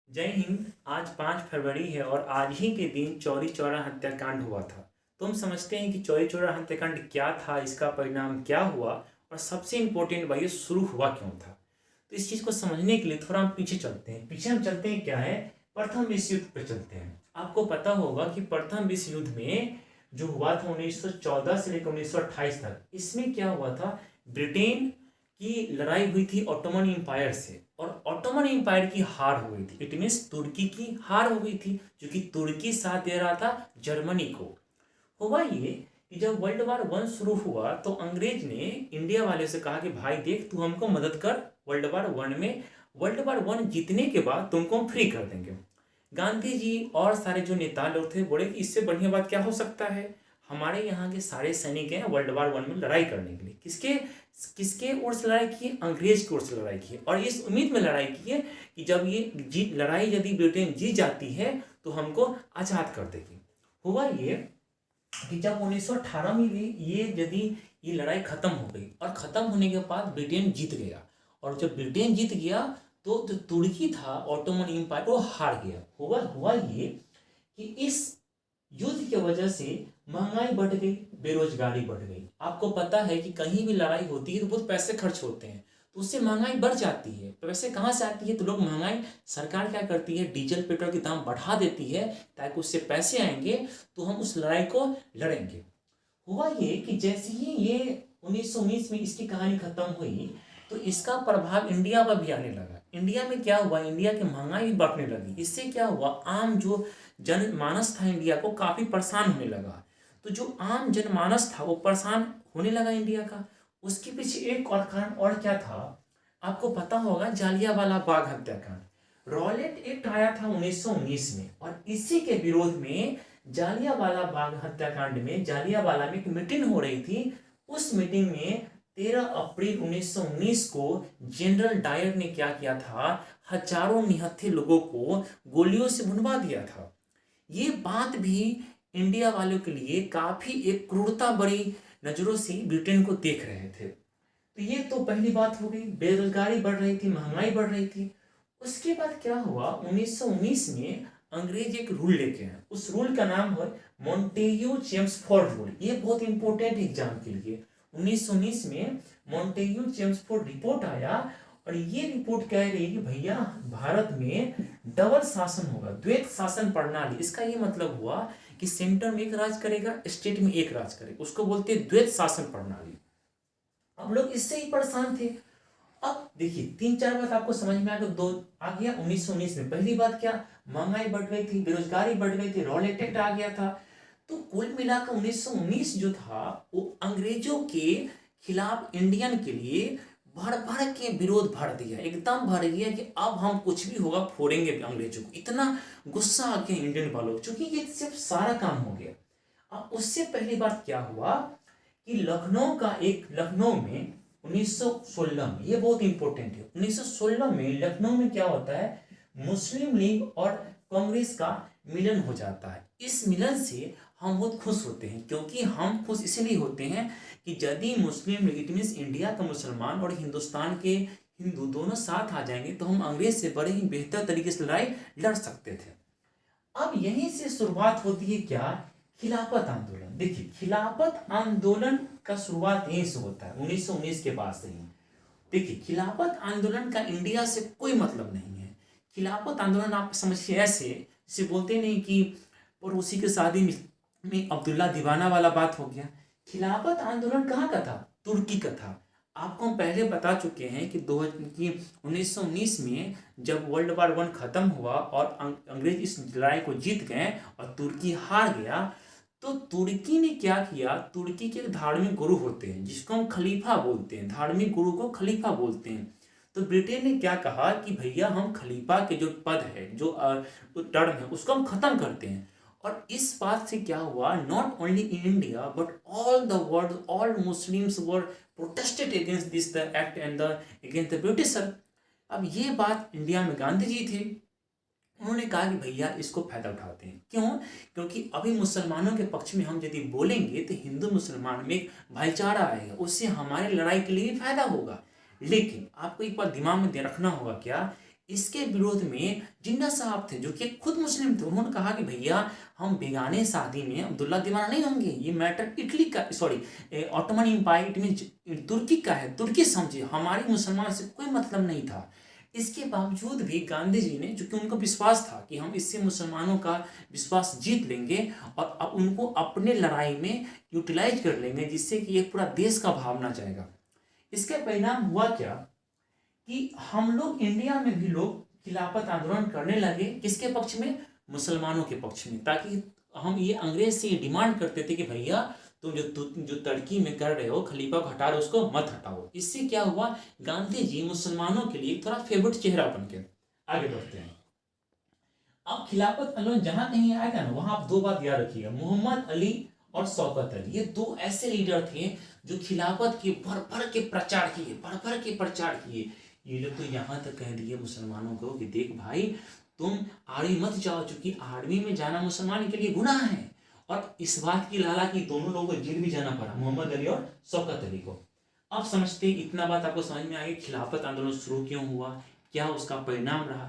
जय हिंद। आज 5 फरवरी है और आज ही के दिन चौरी चौरा हत्याकांड हुआ था। तो हम समझते हैं कि चौरी चौरा हत्याकांड क्या था, इसका परिणाम क्या हुआ और सबसे इम्पोर्टेंट भाई ये शुरू हुआ क्यों था। तो इस चीज़ को समझने के लिए थोड़ा हम पीछे चलते हैं। पीछे हम चलते हैं क्या है, प्रथम विश्व युद्ध पे चलते हैं। आपको पता होगा कि प्रथम विश्व युद्ध में जो हुआ था 1914 से लेकर 1928 तक, इसमें क्या हुआ था, ब्रिटेन की लड़ाई हुई थी ऑटोमन एम्पायर से और ऑटोमन एम्पायर की हार हो गई थी। इट मीन्स तुर्की की हार हो गई थी, जो कि तुर्की साथ दे रहा था जर्मनी को। हुआ ये कि जब वर्ल्ड वार 1 शुरू हुआ तो अंग्रेज ने इंडिया वाले से कहा कि भाई देख, तू हमको मदद कर वर्ल्ड वार 1 में। वर्ल्ड वार 1 जीतने के बाद तुमको हम फ्री कर देंगे। गांधी जी और सारे जो नेता लोग थे बोले कि इससे बढ़िया बात क्या हो सकता है। हमारे यहाँ के सारे सैनिक हैं वर्ल्ड वार 1 में लड़ाई करने के लिए। किसके किसके ओर से लड़ाई की है? अंग्रेज की ओर से लड़ाई की है और इस उम्मीद में लड़ाई की है कि जब ये लड़ाई यदि ब्रिटेन जीत जाती है तो हमको आज़ाद कर देगी। हुआ ये कि जब 1918 में भी ये लड़ाई खत्म हो गई और खत्म होने के बाद ब्रिटेन जीत गया। और जब ब्रिटेन जीत गया तो जो तुर्की था ऑटोमन एम्पायर वो हार गया। हुआ हुआ ये कि इस युद्ध की वजह से महंगाई बढ़ गई, बेरोजगारी बढ़ गई। आपको पता है कि कहीं भी लड़ाई होती है तो बहुत पैसे खर्च होते हैं, तो उससे महंगाई बढ़ जाती है। पैसे कहाँ से आती है? तो लोग महंगाई, सरकार क्या करती है, डीजल पेट्रोल के दाम बढ़ा देती है ताकि उससे पैसे आएंगे तो हम उस लड़ाई को लड़ेंगे। हुआ ये कि जैसे ही ये 1919 में इसकी कहानी खत्म हुई तो इसका प्रभाव इंडिया पर भी आने लगा। इंडिया में क्या हुआ, इंडिया की महंगाई भी बढ़ने लगी। इससे क्या हुआ, आम जो जनमानस था इंडिया को काफ़ी परेशान होने लगा। तो जो आम जनमानस था वो परेशान होने लगा इंडिया का। उसके पीछे एक और कारण और क्या था, आपको पता होगा, जालियांवाला बाग हत्याकांड। रॉलेट एक्ट आया था 1919 में और इसी के विरोध में जालियांवाला बाग हत्याकांड में जालियांवाला में एक मीटिंग हो रही थी। उस मीटिंग में 13 अप्रैल 1919 को जनरल डायर ने क्या किया था, हजारों निहत्थे लोगों को गोलियों से भुनवा दिया था। ये बात भी इंडिया वालों के लिए काफी एक क्रूरता बड़ी नजरों से ब्रिटेन को देख रहे थे। तो ये तो पहली बात हो गई, बेरोजगारी बढ़ रही थी, महंगाई बढ़ रही थी। उसके बाद क्या हुआ, 1919 में अंग्रेज एक रूल लेके आए। उस रूल का नाम है मॉन्टेग्यू चेम्सफोर्ड रूल। ये बहुत इंपॉर्टेंट एग्जाम के लिए। 1919 में मॉन्टेग्यू चेम्सफोर्ड रिपोर्ट आया और ये रिपोर्ट कह रही है कि भैया भारत में डबल शासन होगा, द्वैत शासन प्रणाली। इसका ये मतलब हुआ कि सेंटर में एक राज करेगा, स्टेट में एक राज करेगा। उसको बोलते हैं द्वैत शासन प्रणाली। अब लोग इससे ही परेशान थे। अब देखिए 3-4 बात आपको समझ में आ गया। दो आ गया 1919 में। पहली बात क्या, महंगाई बढ़ गई थी, बेरोजगारी बढ़ गई थी, रॉलेट एक्ट आ गया था। तो कुल मिलाकर 1919 जो था वो अंग्रेजों के खिलाफ इंडियन के लिए भर भर के विरोध भर दिया, एकदम भर गया कि अब हम कुछ भी होगा फोड़ेंगे अंग्रेजों को। इतना गुस्सा आ गया इंडियन वालों को, क्योंकि ये सिर्फ सारा काम हो गया। अब उससे पहली बात क्या हुआ कि लखनऊ में 1916 में, ये बहुत इंपॉर्टेंट है, 1916 में लखनऊ में क्या होता है, मुस्लिम लीग और कांग्रेस का मिलन हो जाता है। इस मिलन से हम बहुत खुश होते हैं, क्योंकि हम खुश इसलिए होते हैं कि यदि मुस्लिम लीग, इट मीन्स इंडिया का मुसलमान और हिंदुस्तान के हिंदू दोनों साथ आ जाएंगे तो हम अंग्रेज से बड़े ही बेहतर तरीके से लड़ाई लड़ सकते थे। अब यहीं से शुरुआत होती है क्या, खिलाफत आंदोलन। देखिए खिलाफत आंदोलन का शुरुआत यहीं से होता है 1919 के बाद से ही। देखिए खिलाफत आंदोलन का इंडिया से कोई मतलब नहीं है। खिलाफत आंदोलन आप समझिए ऐसे, जैसे बोलते नहीं कि पड़ोसी की शादी में अब्दुल्ला दीवाना वाला बात हो गया। खिलाफत आंदोलन कहाँ का था, तुर्की का था। आपको हम पहले बता चुके हैं कि 1919 में जब वर्ल्ड वार 1 खत्म हुआ और अंग्रेज इस लड़ाई को जीत गए और तुर्की हार गया, तो तुर्की ने क्या किया, तुर्की के धार्मिक गुरु होते हैं जिसको हम खलीफा बोलते हैं, धार्मिक गुरु को खलीफा बोलते हैं। तो ब्रिटेन ने क्या कहा कि भैया हम खलीफा के जो पद है, जो टर्म है, उसको हम खत्म करते हैं। और इस बात से क्या हुआ, not only in India but all the world, all Muslims were protested against this the act and the against the Britisher. अब ये बात इंडिया में गांधी जी थे, उन्होंने कहा कि भैया इसको फायदा उठाते हैं। क्यों? क्योंकि अभी मुसलमानों के पक्ष में हम यदि बोलेंगे तो हिंदू मुसलमान में एक भाईचारा आएगा, उससे हमारे लड़ाई के लिए भी फायदा होगा। लेकिन आपको एक बात दिमाग में रखना होगा क्या, इसके विरोध में जिन्ना साहब थे, जो कि खुद मुस्लिम थे, उन्होंने कहा कि भैया हम बेगाने शादी में अब्दुल्ला दीवाना नहीं होंगे, ये मैटर इटली का, sorry Ottoman Empire, it mean तुर्की का है, तुर्की समझे, हमारी मुसलमान से कोई मतलब नहीं था। इसके बावजूद भी गांधी जी ने, चूंकि उनको विश्वास था कि हम इससे मुसलमानों का विश्वास जीत लेंगे और अब उनको अपने लड़ाई में यूटिलाइज कर लेंगे, जिससे कि एक पूरा देश का भावना जाएगा। इसका परिणाम हुआ क्या कि हम लोग इंडिया में भी लोग खिलाफत आंदोलन करने लगे, किसके पक्ष में? मुसलमानों के पक्ष में, ताकि हम ये अंग्रेज से ये डिमांड करते थे कि भैया तुम जो तुर्की में कर रहे हो, खलीफा को हटा रहे हो, उसको मत हटाओ। इससे क्या हुआ, गांधी जी मुसलमानों के लिए थोड़ा फेवरेट चेहरा बन के आगे बढ़ते हैं। अब खिलाफत आंदोलन जहां कहीं आएगा ना, वहां आप दो बात याद रखिएगा, मोहम्मद अली और शौकत अली, ये दो ऐसे लीडर थे जो खिलाफत की भर भर के प्रचार किए। ये लोग तो यहाँ तक कह दिए मुसलमानों को कि देख भाई, तुम आर्मी मत जाओ, चूंकि आर्मी में जाना मुसलमान के लिए गुनाह है। और इस बात की लाला की दोनों लोगों को जेल भी जाना पड़ा, मोहम्मद अली और शौकत अली को। अब समझते हैं, इतना बात आपको समझ में आई, खिलाफत आंदोलन शुरू क्यों हुआ, क्या उसका परिणाम रहा।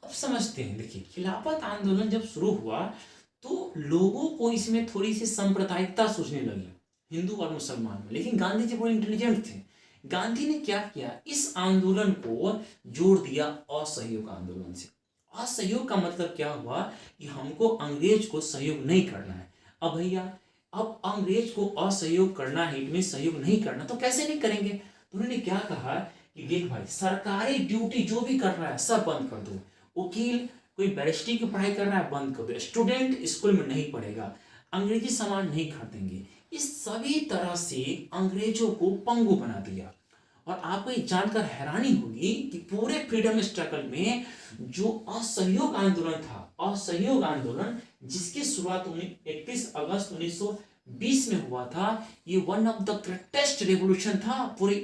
अब समझते हैं, देखिए खिलाफत आंदोलन जब शुरू हुआ तो लोगों को इसमें थोड़ी सी सांप्रदायिकता सोचने लगी, हिंदू और मुसलमान में। लेकिन गांधी जी बड़े इंटेलिजेंट थे। गांधी ने क्या किया, इस आंदोलन को जोड़ दिया असहयोग आंदोलन से। असहयोग का मतलब क्या हुआ कि हमको अंग्रेज को सहयोग नहीं करना है। अब भैया, अब अंग्रेज को असहयोग करना है, इनमें सहयोग नहीं करना, तो कैसे नहीं करेंगे? तो उन्होंने क्या कहा कि देख भाई, सरकारी ड्यूटी जो भी कर रहा है सब बंद कर दो, वकील कोई बैरिस्ट्री की पढ़ाई कर रहा है बंद कर दो, स्टूडेंट स्कूल में नहीं पढ़ेगा, अंग्रेजी सामान नहीं खरीदेंगे। इस सभी तरह से अंग्रेजों को पंगु बना दिया। और आपको ये जानकर हैरानी होगी कि पूरे फ्रीडम स्ट्रगल में जो असहयोग आंदोलन था, असहयोग आंदोलन जिसकी शुरुआत 31 अगस्त 1920 में हुआ था, ये one of the greatest revolution था पूरे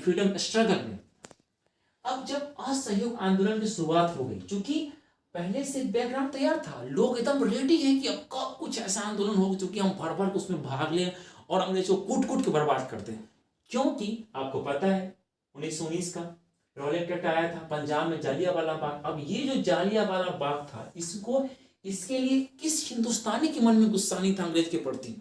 फ्रीडम स्ट्रगल में। अब जब असहयोग आंदोलन की शुरुआत हो गई, क्योंकि पहले से बैकग्राउंड तैयार था, लोग एकदम रेडी हैं कि अब कब कुछ ऐसा आंदोलन होगा क्योंकि हम भर भर उसमें भाग लें और अंग्रेजों को कूट कूट के बर्बाद करते हैं। क्योंकि आपको पता है 1919 का रॉलेट एक्ट आया था, पंजाब में जालियांवाला बाग। अब ये जो जालियांवाला बाग था, इसके लिए किस हिंदुस्तानी के मन में गुस्सा नहीं था अंग्रेज के प्रति।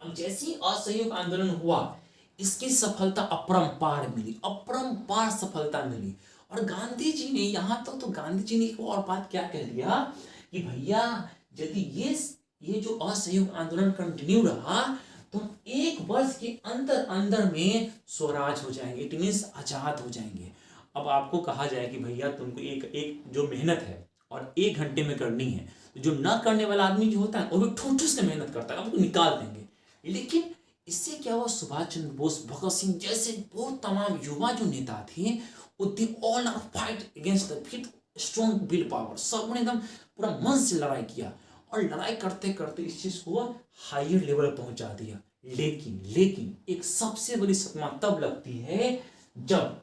अब जैसी असहयोग आंदोलन हुआ, इसकी सफलता अपरंपार सफलता मिली। और गांधी जी ने, यहां तक तो गांधी जी ने एक और बात क्या कह दिया कि भैया यदि ये जो असहयोग आंदोलन कंटिन्यू रहा तो 1 वर्ष के अंदर अंदर में स्वराज हो जाएंगे, इट मीन्स आजाद हो जाएंगे। अब आपको कहा जाए कि भैया तुमको एक जो मेहनत है और 1 घंटे में करनी है, तो जो ना करने वाला आदमी जो होता है वो भी ठोठू से मेहनत करता है, आपको निकाल देंगे। लेकिन इससे क्या हुआ, सुभाष चंद्र बोस, भगत सिंह जैसे बहुत तमाम युवा जो नेता थे, they all are fight against the fit strong will power. सबने एकदम पूरा मन से लड़ाई किया और लड़ाई करते करते इस चीज को हायर लेवल पहुंचा दिया। लेकिन एक सबसे बड़ी सदमा तब लगती है जब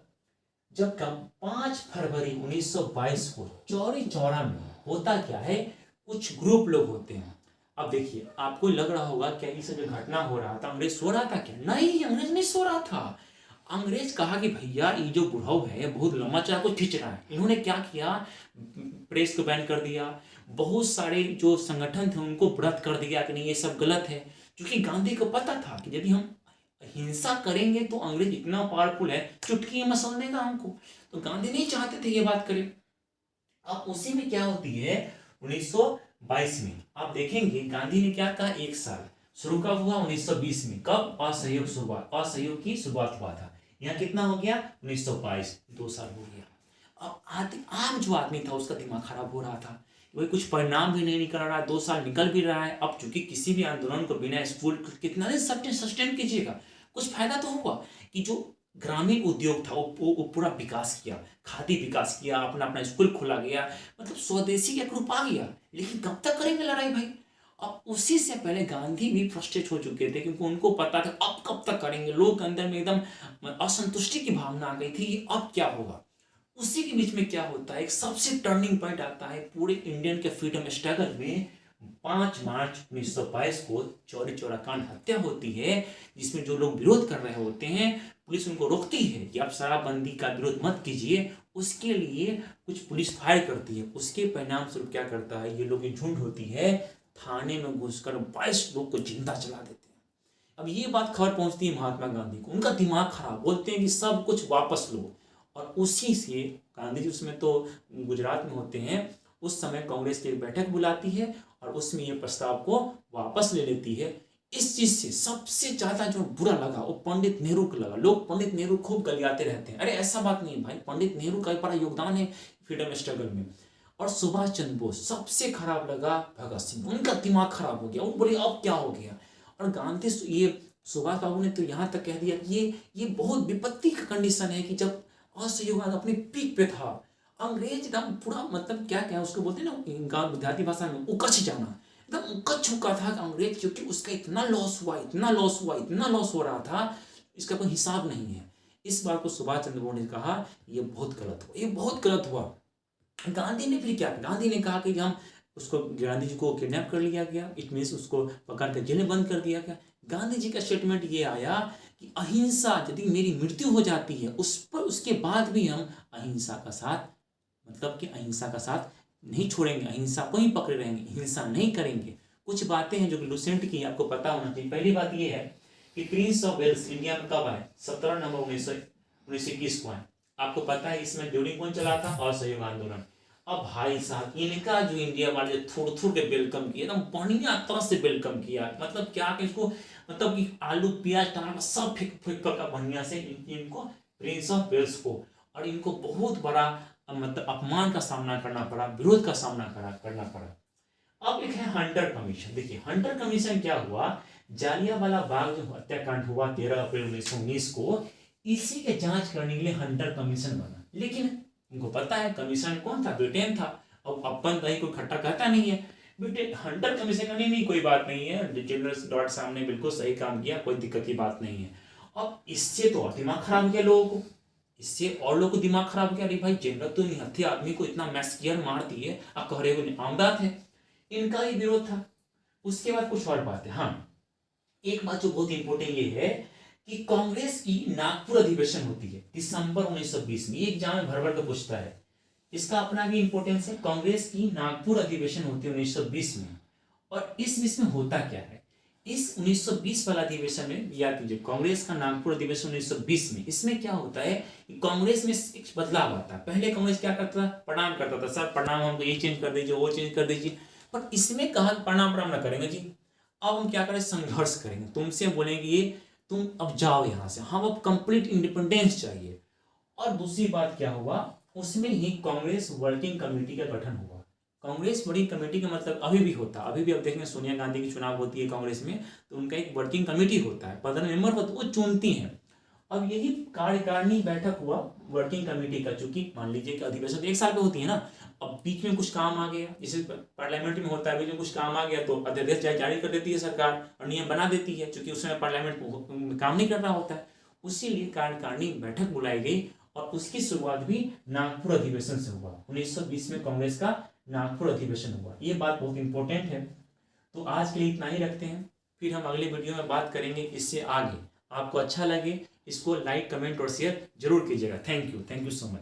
5 फरवरी 1922 को चौरी चौरा में होता क्या है, कुछ ग्रुप लोग होते हैं। अब देखिए, आपको लग रहा होगा क्या ये सब जो घटना हो रहा था अंग्रेज सो रहा था क्या? नहीं, अंग्रेज नहीं सो रहा था। अंग्रेज कहा कि भैया ये जो बुढ़ाऊ है बहुत लंबा चौड़ा को खींच रहा है। इन्होंने क्या किया, प्रेस को बैन कर दिया, बहुत सारे जो संगठन थे उनको व्रत कर दिया कि नहीं ये सब गलत है। क्योंकि गांधी को पता था कि यदि हम हिंसा करेंगे तो अंग्रेज इतना पावरफुल है, चुटकी में मसल देगा हमको। तो गांधी नहीं चाहते थे ये बात करें। अब उसी में क्या होती है, 1922 में आप देखेंगे गांधी ने क्या कहा, 1 साल शुरू कब हुआ, 1920 में। कब? असहयोग की शुरुआत हुआ था। यहाँ कितना हो गया, 1922, 2 साल हो गया। अब आम जो आदमी था उसका दिमाग खराब हो रहा था, वही कुछ परिणाम भी नहीं निकल रहा है, 2 साल निकल भी रहा है। अब चूंकि किसी भी आंदोलन को बिना स्कूल कितना दिन सस्टेन कीजिएगा, कुछ फायदा तो होगा। कि जो ग्रामीण उद्योग था वो पूरा विकास किया, खादी विकास किया, अपना स्कूल खोला गया, मतलब स्वदेशी का ग्रुप आ गया। लेकिन कब तक करेंगे लड़ाई भाई? अब उसी से पहले गांधी भी फ्रस्ट्रेट हो चुके थे, क्योंकि उनको पता था अब कब तक करेंगे। लोग के अंदर में एकदम असंतुष्टि की भावना आ गई थी कि अब क्या होगा। उसी के बीच में क्या होता है, एक सबसे टर्निंग पॉइंट आता है पूरे इंडियन के फ्रीडम स्ट्रगल में। 5 मार्च 1922 को चौरी चौरा कांड हत्या होती है, जिसमें जो लोग विरोध कर रहे होते हैं पुलिस उनको रोकती है कि आप शराबबंदी का विरोध मत कीजिए। उसके लिए कुछ पुलिस फायर करती है, उसके परिणाम स्वरूप क्या करता है, ये लोग की झुंड होती है, थाने में घुसकर 22 लोग को जिंदा जला देते हैं। अब ये बात खबर पहुंचती है महात्मा गांधी को, उनका दिमाग खराब, बोलते हैं कि सब कुछ वापस लो। और उसी से गांधी जी उसमें तो गुजरात में होते हैं, उस समय कांग्रेस की एक बैठक बुलाती है और उसमें ये प्रस्ताव को वापस ले लेती है। इस चीज से सबसे ज्यादा जो बुरा लगा वो पंडित नेहरू को लगा। लोग पंडित नेहरू खूब गलियाते रहते हैं, अरे ऐसा बात नहीं है भाई, पंडित नेहरू का बड़ा योगदान है फ्रीडम स्ट्रगल में। और सुभाष चंद्र बोस, सबसे खराब लगा भगत सिंह, उनका दिमाग खराब हो गया, वो बोले अब क्या हो गया। और गांधी ये सुभाष बाबू ने तो यहाँ तक कह दिया कि ये बहुत विपत्ति का कंडीशन है कि जब असहयोगवाद अपने पीक पे था, अंग्रेज एकदम पूरा मतलब क्या उसको बोलते हैं ना गांव विद्यार्थी भाषा में, उकछ जाना, एकदम उकछ चुका था अंग्रेज, क्योंकि उसका इतना लॉस हुआ, इतना लॉस हुआ, इतना लॉस हो रहा था, इसका कोई हिसाब नहीं है। इस बात को सुभाष चंद्र बोस ने कहा ये बहुत गलत हुआ, ये बहुत गलत हुआ। गांधी ने फिर क्या, गांधी ने कहा कि हम उसको, गांधी जी को किडनैप कर लिया गया, इट मीन्स उसको पकड़ कर जेल में बंद कर दिया गया। गांधी जी का स्टेटमेंट ये आया कि अहिंसा, यदि मेरी मृत्यु हो जाती है उस पर, उसके बाद भी हम अहिंसा का साथ, मतलब कि अहिंसा का साथ नहीं छोड़ेंगे, अहिंसा को ही पकड़े रहेंगे, हिंसा नहीं करेंगे। कुछ बातें हैं जो लुसेंट की आपको पता होना चाहिए। पहली बात ये है कि प्रिंस ऑफ वेल्स इंडिया में कब आए, 17 नवंबर 1921 को आए। आपको पता है इसमें ड्यूरिंग कौन चला था, असहयोग आंदोलन। अब भाई साहब इनका जो इंडिया वाले थोड़ थोड़ के वेलकम किया, एकदम बढ़िया तरह से वेलकम किया, मतलब क्या कि इसको, मतलब कि आलू प्याज टमाटर सब फेंक फेंक कर बढ़िया से इनको प्रिंस ऑफ वेल्स को, और इनको बहुत बड़ा मतलब अपमान का सामना करना पड़ा, विरोध का सामना करना पड़ा। अब एक है हंटर कमीशन। देखिए हंटर कमीशन क्या हुआ, जालियांवाला बाग जो हत्याकांड हुआ 13 अप्रैल 1919 को, इसी के जांच करने के लिए हंटर कमीशन बना। लेकिन उनको पता है कमीशन कौन था, ब्रिटेन था। अब अपन कहीं कोई खट्टा कहता नहीं है, ब्रिटेन हंटर कमीशन का नहीं कोई बात नहीं है, जनरल डॉट साहब ने बिल्कुल सही काम किया, कोई दिक्कत की बात नहीं है। अब इससे तो और दिमाग खराब हो गया लोगों को, इससे और लोगों को दिमाग खराब हो गया, अरे भाई जनरल तो हत्या आदमी को इतना मैसकियर मार दिए, अब कह रहे हो आम बात है, इनका ही विरोध था। उसके बाद कुछ और बात है, हाँ एक बात जो बहुत इंपॉर्टेंट ये है कि कांग्रेस की नागपुर अधिवेशन होती है दिसंबर 1920 में, ये एग्जाम में भर भर कर पूछता है, इसका अपना भी इंपॉर्टेंस है। कांग्रेस की नागपुर अधिवेशन होती है 1920 में, और इस में होता क्या है, इस 1920 वाला अधिवेशन में याद कीजिए, कांग्रेस का नागपुर अधिवेशन 1920 में, इसमें क्या होता है कि कांग्रेस में एक बदलाव आता है। पहले कांग्रेस क्या करता था, प्रणाम करता था, सर प्रणाम, हमको ये चेंज कर दीजिए, वो चेंज कर दीजिए, पर इसमें कहा प्रणाम ना करेंगे जी, अब हम क्या करें, संघर्ष करेंगे, तुमसे बोलेंगे ये तुम अब जाओ यहां से, हम अब कंप्लीट इंडिपेंडेंस चाहिए। और दूसरी बात क्या हुआ, उसमें ही कांग्रेस वर्किंग कमेटी का गठन हुआ। कांग्रेस वर्किंग कमेटी का मतलब अभी भी होता है, अभी भी अब देखेंगे सोनिया गांधी की चुनाव होती है कांग्रेस में, तो उनका एक वर्किंग कमेटी होता है, 15 मेंबर होते, वो चुनती हैं। अब यही कार्यकारिणी बैठक हुआ वर्किंग कमेटी का, चूंकि मान लीजिए कि अधिवेशन तो 1 साल पे होती है ना, अब बीच में कुछ काम आ गया, जैसे पार्लियामेंट में होता है, बीच में कुछ काम आ गया तो अध्यादेश जारी कर देती है सरकार और नियम बना देती है, क्योंकि उसमें पार्लियामेंट काम नहीं कर रहा होता है। उसीलिए कार्यकारिणी बैठक बुलाई गई और उसकी शुरुआत भी नागपुर अधिवेशन से हुआ। 1920 में कांग्रेस का नागपुर अधिवेशन हुआ, ये बात बहुत इंपॉर्टेंट है। तो आज के लिए इतना ही रखते हैं, फिर हम अगले वीडियो में बात करेंगे इससे आगे। आपको अच्छा लगे इसको लाइक कमेंट और शेयर जरूर कीजिएगा। Thank you so much.